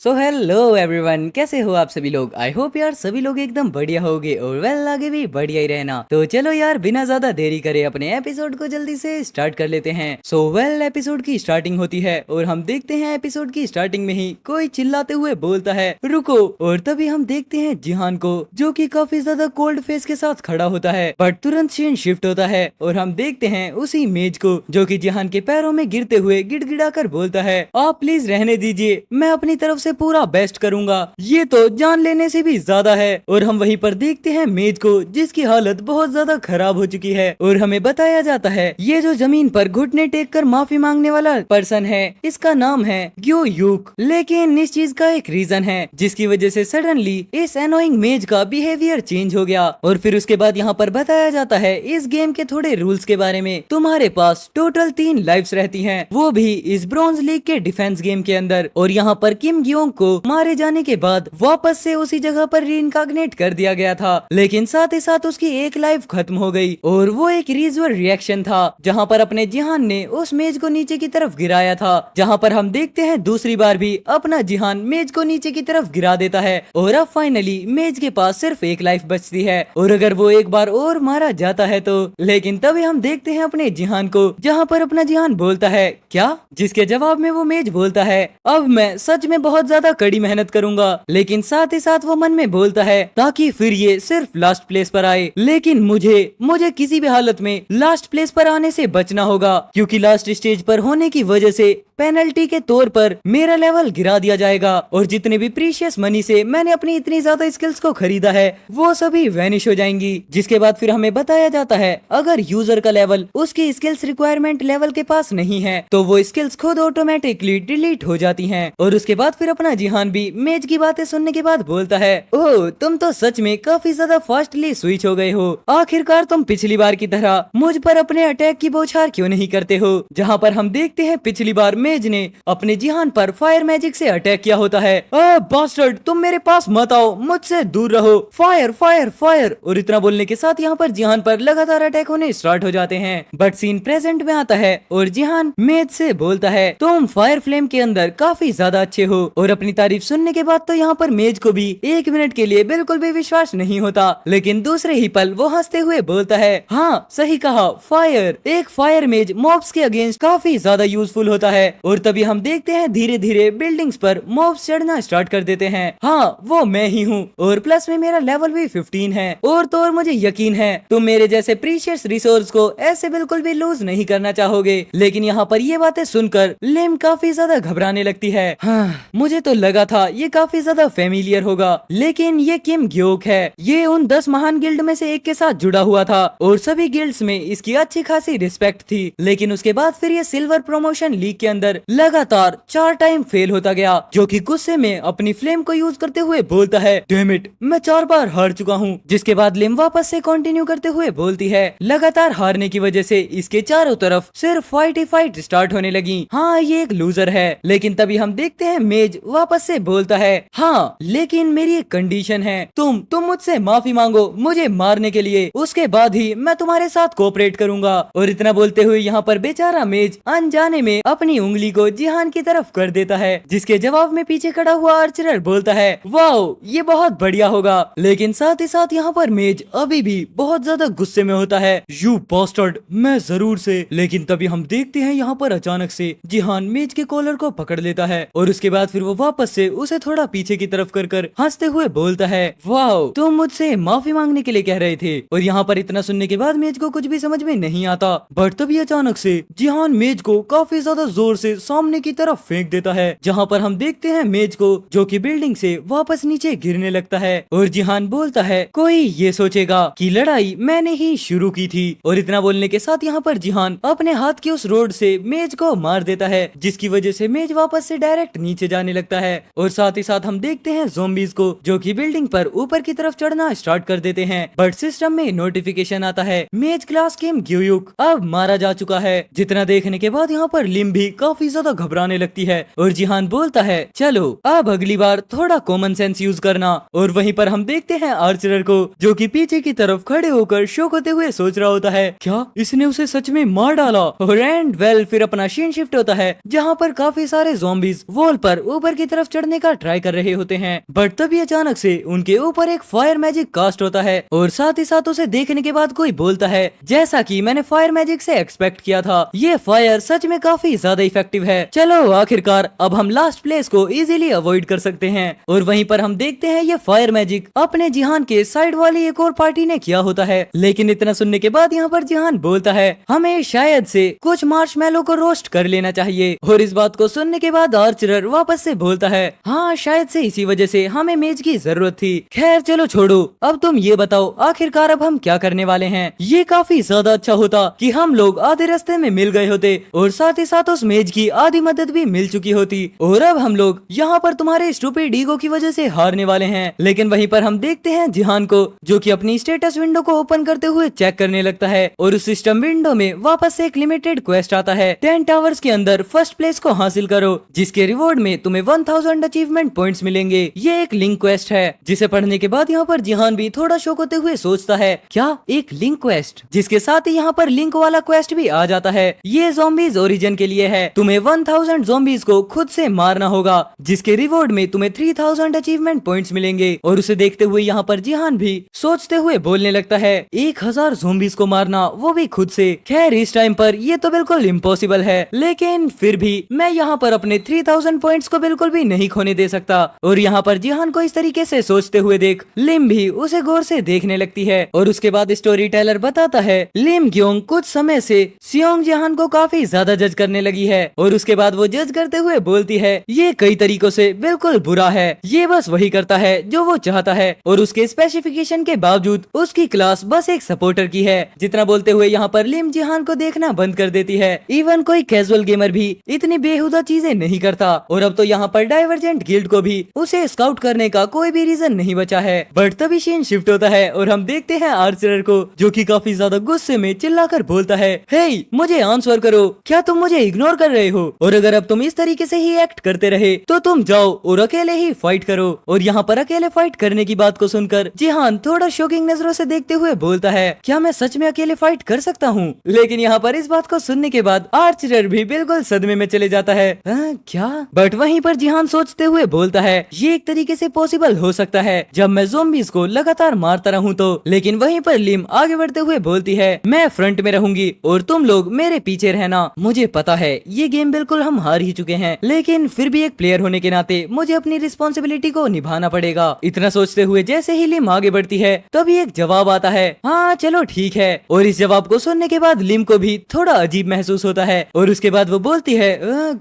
So hello everyone, कैसे हो आप सभी लोग। आई होप यार सभी लोग एकदम बढ़िया होगे और वेल आगे भी बढ़िया ही रहना। तो चलो यार बिना ज्यादा देरी करे अपने एपिसोड को जल्दी से स्टार्ट कर लेते हैं। सो वेल एपिसोड की स्टार्टिंग होती है और हम देखते हैं एपिसोड की स्टार्टिंग में ही कोई चिल्लाते हुए बोलता है रुको। और तभी हम देखते हैं जिहान को जो कि काफी ज्यादा कोल्ड फेस के साथ खड़ा होता है। बट तुरंत सीन शिफ्ट होता है और हम देखते हैं उसी मेज को जो कि जिहान के पैरों में गिरते हुए गिड़गिड़ा कर बोलता है आप प्लीज रहने दीजिए, मैं अपनी तरफ से पूरा बेस्ट करूंगा, ये तो जान लेने से भी ज्यादा है। और हम वहीं पर देखते हैं मेज को जिसकी हालत बहुत ज्यादा खराब हो चुकी है और हमें बताया जाता है ये जो जमीन पर घुटने टेक कर माफी मांगने वाला पर्सन है इसका नाम है ग्यो यूक। लेकिन इस चीज का एक रीजन है जिसकी वजह से सडनली इस एनोइंग मेज का बिहेवियर चेंज हो गया। और फिर उसके बाद यहाँ पर बताया जाता है इस गेम के थोड़े रूल्स के बारे में। तुम्हारे पास टोटल 3 लाइफ्स रहती हैं, वो भी इस ब्रॉन्ज लीग के डिफेंस गेम के अंदर। और यहाँ पर किम ग्योंग को मारे जाने के बाद वापस से उसी जगह पर रीइंकार्नेट कर दिया गया था, लेकिन साथ ही साथ उसकी एक लाइफ खत्म हो गई। और वो एक रीजुअल रिएक्शन था जहाँ पर अपने जिहान ने उस मेज को नीचे की तरफ गिराया था, जहाँ पर हम देखते हैं दूसरी बार भी अपना जिहान मेज को नीचे की तरफ गिरा देता है। और अब फाइनली मेज के पास सिर्फ एक लाइफ बचती है और अगर वो एक बार और मारा जाता है तो। लेकिन तभी हम देखते हैं अपने जिहान को जहाँ पर अपना जिहान बोलता है क्या, जिसके जवाब में वो मेज बोलता है अब मैं सच में बहुत ज्यादा कड़ी मेहनत करूंगा। लेकिन साथ ही साथ वो मन में बोलता है ताकि फिर ये सिर्फ लास्ट प्लेस पर आए, लेकिन मुझे किसी भी हालत में लास्ट प्लेस पर आने से बचना होगा क्योंकि लास्ट स्टेज पर होने की वजह से पेनल्टी के तौर पर मेरा लेवल गिरा दिया जाएगा और जितने भी प्रीशियस मनी से मैंने अपनी इतनी ज्यादा स्किल्स को खरीदा है वो सभी वैनिश हो जाएंगी। जिसके बाद फिर हमें बताया जाता है अगर यूजर का लेवल उसकी स्किल्स रिक्वायरमेंट लेवल के पास नहीं है तो वो स्किल्स खुद ऑटोमेटिकली डिलीट हो जाती हैं। और उसके बाद फिर अपना जिहान भी मेज की बातें सुनने के बाद बोलता है ओह तुम तो सच में काफी ज्यादा फास्टली स्विच हो गए हो, आखिरकार तुम पिछली बार की तरह मुझ पर अपने अटैक की बौछार क्यों नहीं करते हो। जहाँ पर हम देखते हैं पिछली बार मेज ने अपने जिहान पर फायर मैजिक से अटैक किया होता है। बास्टर्ड तुम मेरे पास मत आओ, मुझसे दूर रहो, फायर फायर फायर। और इतना बोलने के साथ यहाँ पर जिहान पर लगातार अटैक होने स्टार्ट हो जाते हैं। बट सीन प्रेजेंट में आता है और जिहान मेज से बोलता है तुम फायर फ्लेम के अंदर काफी ज्यादा अच्छे हो। और अपनी तारीफ सुनने के बाद तो यहाँ पर मेज को भी 1 मिनट के लिए बिल्कुल भी विश्वास नहीं होता, लेकिन दूसरे ही पल वो हंसते हुए बोलता है हाँ सही कहा, फायर एक फायर मेज मॉब्स के अगेंस्ट काफी ज्यादा यूजफुल होता है। और तभी हम देखते हैं धीरे धीरे बिल्डिंग्स पर मॉब्स चढ़ना स्टार्ट कर देते हैं। हाँ वो मैं ही हूँ और प्लस में मेरा लेवल भी 15 है। और तो और मुझे यकीन है तुम मेरे जैसे प्रीशियस रिसोर्स को ऐसे बिल्कुल भी लूज नहीं करना चाहोगे। लेकिन यहाँ पर ये बातें सुनकर लिम काफी ज्यादा घबराने लगती है। हाँ, मुझे तो लगा था ये काफी ज्यादा फेमिलियर होगा, लेकिन ये किम ग्योक है, ये उन 10 महान गिल्ड में से एक के साथ जुड़ा हुआ था और सभी गिल्ड्स में इसकी अच्छी खासी रिस्पेक्ट थी। लेकिन उसके बाद फिर ये सिल्वर प्रमोशन लीग के अंदर लगातार 4 टाइम फेल होता गया, जो कि गुस्से में अपनी फ्लेम को यूज करते हुए बोलता है डैम इट, मैं 4 बार हार चुका हूँ। जिसके बाद लिम वापस से कंटिन्यू करते हुए बोलती है लगातार हारने की वजह से इसके चारों तरफ सिर्फ फाइट ही फाइट स्टार्ट होने लगी। हाँ ये एक लूजर है। लेकिन तभी हम देखते हैं मेज वापस से बोलता है हाँ लेकिन मेरी एक कंडीशन है, तुम मुझसे माफी मांगो मुझे मारने के लिए, उसके बाद ही मैं तुम्हारे साथ कोऑपरेट करूंगा। और इतना बोलते हुए यहाँ पर बेचारा मेज अनजाने में अपनी उंगली को जिहान की तरफ कर देता है, जिसके जवाब में पीछे खड़ा हुआ आर्चरर बोलता है वाओ ये बहुत बढ़िया होगा। लेकिन साथ ही साथ यहाँ पर मेज अभी भी बहुत ज्यादा गुस्से में होता है यू बास्टर्ड, मैं जरूर से। लेकिन तभी हम देखते हैं यहाँ पर अचानक से जिहान मेज के कॉलर को पकड़ लेता है और उसके बाद फिर वो वापस से उसे थोड़ा पीछे की तरफ कर हंसते हुए बोलता है वाओ तुम मुझसे माफी मांगने के लिए कह रहे थे। और यहाँ पर इतना सुनने के बाद मेज को कुछ भी समझ में नहीं आता। बट तभी अचानक से जिहान मेज को काफी ज्यादा जोर से सामने की तरफ फेंक देता है, जहाँ पर हम देखते हैं मेज को जो कि बिल्डिंग से वापस नीचे गिरने लगता है। और जिहान बोलता है कोई ये सोचेगा कि लड़ाई मैंने ही शुरू की थी। और इतना बोलने के साथ यहाँ पर जिहान अपने हाथ की उस रोड से मेज को मार देता है, जिसकी वजह से मेज वापस से डायरेक्ट नीचे जाने लगता है। और साथ ही साथ हम देखते हैं ज़ॉम्बीज को जो कि बिल्डिंग पर ऊपर की तरफ चढ़ना स्टार्ट कर देते हैं। बट सिस्टम में नोटिफिकेशन आता है मेज क्लास किम ग्योयुक अब मारा जा चुका है। जितना देखने के बाद यहाँ पर लिम भी काफी ज्यादा घबराने लगती है और जिहान बोलता है चलो अब अगली बार थोड़ा कॉमन सेंस यूज करना। और वहीं पर हम देखते हैं आर्चरर को जो कि पीछे की तरफ खड़े होकर शौक होते हुए सोच रहा होता है क्या इसने उसे सच में मार डाला। और एंड वेल फिर अपना सीन शिफ्ट होता है जहाँ पर काफी सारे ज़ॉम्बीज वॉल पर ऊपर की तरफ चढ़ने का ट्राई कर रहे होते हैं, बट तभी अचानक से उनके ऊपर एक फायर मैजिक कास्ट होता है और साथ ही साथ उसे देखने के बाद कोई बोलता है जैसा कि मैंने फायर मैजिक से एक्सपेक्ट किया था, ये फायर सच में काफी ज्यादा इफेक्टिव है। चलो आखिरकार अब हम लास्ट प्लेस को इजीली अवॉइड कर सकते हैं। और वहीं पर हम देखते हैं ये फायर मैजिक अपने जिहान के साइड वाली एक और पार्टी ने किया होता है। लेकिन इतना सुनने के बाद यहाँ पर जिहान बोलता है हमें शायद से कुछ मार्शमैलो को रोस्ट कर लेना चाहिए। और इस बात को सुनने के बाद आर्चरर वापस से बोलता है हाँ शायद से इसी वजह से हमें मेज की जरूरत थी। खैर चलो छोड़ो, अब तुम ये बताओ आखिरकार अब हम क्या करने वाले हैं। ये काफी ज्यादा अच्छा होता कि हम लोग आधे रास्ते में मिल गए होते और साथ ही साथ उस मेज की आधी मदद भी मिल चुकी होती और अब हम लोग यहाँ पर तुम्हारे स्टूपिड ईगो की वजह से हारने वाले हैं। लेकिन वहीं पर हम देखते हैं जिहान को जो कि अपनी स्टेटस विंडो को ओपन करते हुए चेक करने लगता है और उस सिस्टम विंडो में वापस से एक लिमिटेड क्वेस्ट आता है 10 टावर्स के अंदर फर्स्ट प्लेस को हासिल करो जिसके रिवॉर्ड में तुम्हें 1000 अचीवमेंट पॉइंट्स मिलेंगे। ये एक लिंक क्वेस्ट है जिसे पढ़ने के बाद यहाँ पर जिहान भी थोड़ा शौक होते हुए सोचता है क्या एक लिंक क्वेस्ट, जिसके साथ ही यहाँ पर लिंक वाला क्वेस्ट भी आ जाता है। ये ज़ॉम्बीज ओरिजिन के लिए है, तुम्हें 1000 ज़ॉम्बीज को खुद से मारना होगा जिसके रिवॉर्ड में तुम्हें 3000 अचीवमेंट पॉइंट्स मिलेंगे। और उसे देखते हुए यहाँ पर जिहान भी सोचते हुए बोलने लगता है 1000 ज़ॉम्बीज को मारना वो भी खुद से। खैर इस टाइम पर ये तो बिल्कुल इम्पॉसिबल है, लेकिन फिर भी मैं यहाँ पर अपने 3000 पॉइंट्स को बिल्कुल भी नहीं खोने दे सकता। और यहाँ पर जिहान को इस तरीके से सोचते हुए देख लिम भी उसे गौर से देखने लगती है। और उसके बाद स्टोरी टेलर बताता है लिम ग्योंग कुछ समय से सियोंग जिहान को काफी ज्यादा जज करने लगी है और उसके बाद वो जज करते हुए बोलती है ये कई तरीकों से बिल्कुल बुरा है, ये बस वही करता है जो वो चाहता है और उसके स्पेसिफिकेशन के बावजूद उसकी क्लास बस एक सपोर्टर की है। जितना बोलते हुए यहाँ पर लिम जिहान को देखना बंद कर देती है। इवन कोई कैजुअल गेमर भी इतनी बेहुदा चीजें नहीं करता और अब तो यहाँ पर डाइवर्जेंट गिल्ड को भी उसे स्काउट करने का कोई भी रीजन नहीं बचा है। बट तभी सीन शिफ्ट होता है और हम देखते हैं आर्चरर को जो कि काफी ज्यादा गुस्से में चिल्लाकर बोलता है हे मुझे आंसर करो, क्या तुम मुझे इग्नोर कर रहे हो? और अगर अब तुम इस तरीके से ही एक्ट करते रहे तो तुम जाओ और अकेले ही फाइट करो। और यहाँ पर अकेले फाइट करने की बात को सुनकर जिहान थोड़ा शॉकिंग नजरों से देखते हुए बोलता है क्या मैं सच में अकेले फाइट कर सकता हूँ? लेकिन यहाँ पर इस बात को सुनने के बाद आर्चरर भी बिल्कुल सदमे में चले जाता है क्या? बट वहीं पर जिहान सोचते हुए बोलता है ये एक तरीके से पॉसिबल हो सकता है जब मैं ज़ॉम्बीज को लगातार मारता रहूं तो। लेकिन वहीं पर लिम आगे बढ़ते हुए बोलती है मैं फ्रंट में रहूंगी और तुम लोग मेरे पीछे रहना। मुझे पता है ये गेम बिल्कुल हम हार ही चुके हैं, लेकिन फिर भी एक प्लेयर होने के नाते मुझे अपनी रिस्पॉन्सिबिलिटी को निभाना पड़ेगा। इतना सोचते हुए जैसे ही लिम आगे बढ़ती है तभी एक जवाब आता है हाँ चलो ठीक है। और इस जवाब को सुनने के बाद लिम को भी थोड़ा अजीब महसूस होता है और उसके बाद वो बोलती है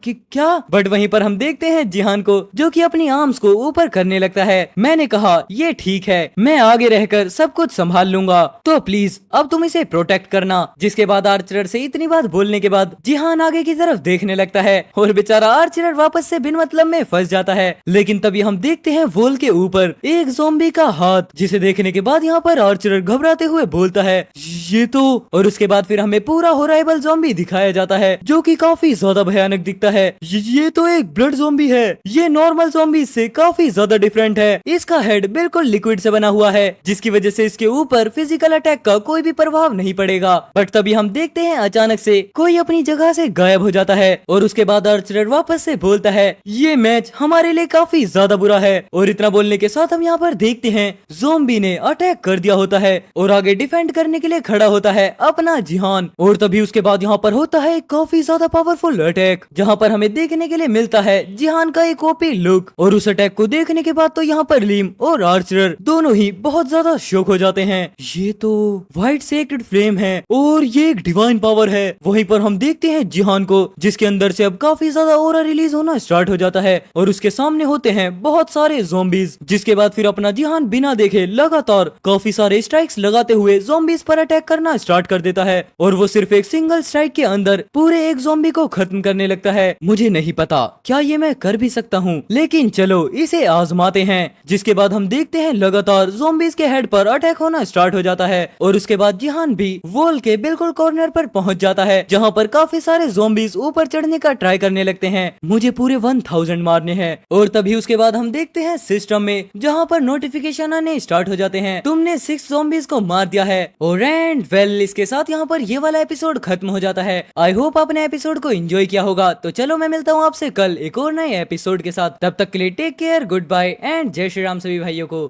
क्या? बट वहीं पर हम देखते हैं जिहान को जो कि अपनी आर्म्स को ऊपर करने लगता है। मैंने कहा ये ठीक है, मैं आगे रहकर सब कुछ संभाल लूंगा, तो प्लीज अब तुम इसे प्रोटेक्ट करना। जिसके बाद आर्चरर से इतनी बात बोलने के बाद जिहान आगे की तरफ देखने लगता है और बेचारा आर्चरर वापस से बिन मतलब में फंस जाता है। लेकिन तभी हम देखते हैं वॉल के ऊपर एक ज़ॉम्बी का हाथ, जिसे देखने के बाद यहाँ पर आर्चरर घबराते हुए बोलता है ये तो। और उसके बाद फिर हमें पूरा होराइबल ज़ॉम्बी दिखाया जाता है जो कि काफी ज्यादा भयानक दिखता है। ये तो एक ब्लड ज़ॉम्बी है, ये नॉर्मल ज़ॉम्बी से काफी ज्यादा डिफरेंट है। इसका हेड बिल्कुल लिक्विड से बना हुआ है जिसकी वजह से इसके ऊपर फिजिकल अटैक का कोई भी प्रभाव नहीं पड़ेगा। बट तभी हम देखते हैं अचानक से कोई अपनी जगह से गायब हो जाता है और उसके बाद आर्चरर वापस से बोलता है ये मैच हमारे लिए काफी ज्यादा बुरा है। और इतना बोलने के साथ हम यहाँ पर देखते हैं ज़ॉम्बी ने अटैक कर दिया होता है और आगे डिफेंड करने के लिए खड़ा होता है अपना जिहान। और तभी उसके बाद यहाँ पर होता है काफी ज्यादा पावरफुल अटैक जहाँ पर हमें देखने के लिए मिलता है जिहान का एक ओपी लुक। और उस अटैक को देखने के बाद तो यहाँ पर लिम और आर्चरर दोनों ही बहुत ज्यादा शॉक हो जाते हैं। ये तो व्हाइट सेक्रेड फ्लेम है और ये एक डिवाइन पावर है। वहीं पर हम देखते हैं जिहान को जिसके अंदर से अब काफी ज्यादा ऑरा रिलीज होना स्टार्ट हो जाता है और उसके सामने होते हैं बहुत सारे ज़ॉम्बीज। जिसके बाद फिर अपना जिहान बिना देखे लगातार काफी सारे स्ट्राइक्स लगाते हुए ज़ॉम्बीज पर अटैक करना स्टार्ट कर देता है और वो सिर्फ एक सिंगल स्ट्राइक के अंदर पूरे एक ज़ॉम्बी को खत्म करने लगता है। मुझे नहीं पता क्या ये मैं कर भी सकता हूँ, लेकिन चलो इसे आजमाते हैं। जिसके बाद हम देखते हैं लगातार ज़ॉम्बीज के हेड पर अटैक होना स्टार्ट हो जाता है और उसके बाद जिहान भी वॉल के बिल्कुल कॉर्नर पर पहुंच जाता है जहाँ पर काफी सारे ज़ॉम्बीज ऊपर ऊपर चढ़ने का ट्राई करने लगते हैं। मुझे पूरे 1000 मारने हैं। और तभी उसके बाद हम देखते हैं सिस्टम में, जहाँ पर नोटिफिकेशन आने स्टार्ट हो जाते हैं, तुमने 6 ज़ॉम्बीज को मार दिया है। और एंड वेल इसके साथ यहाँ पर ये वाला एपिसोड खत्म हो जाता है। आई होप आपने एपिसोड को एंजॉय किया होगा। तो चलो मैं मिलता हूँ आपसे कल एक और नए एपिसोड के साथ। तब तक के लिए take care, good bye and जय श्री राम सभी भाइयों को।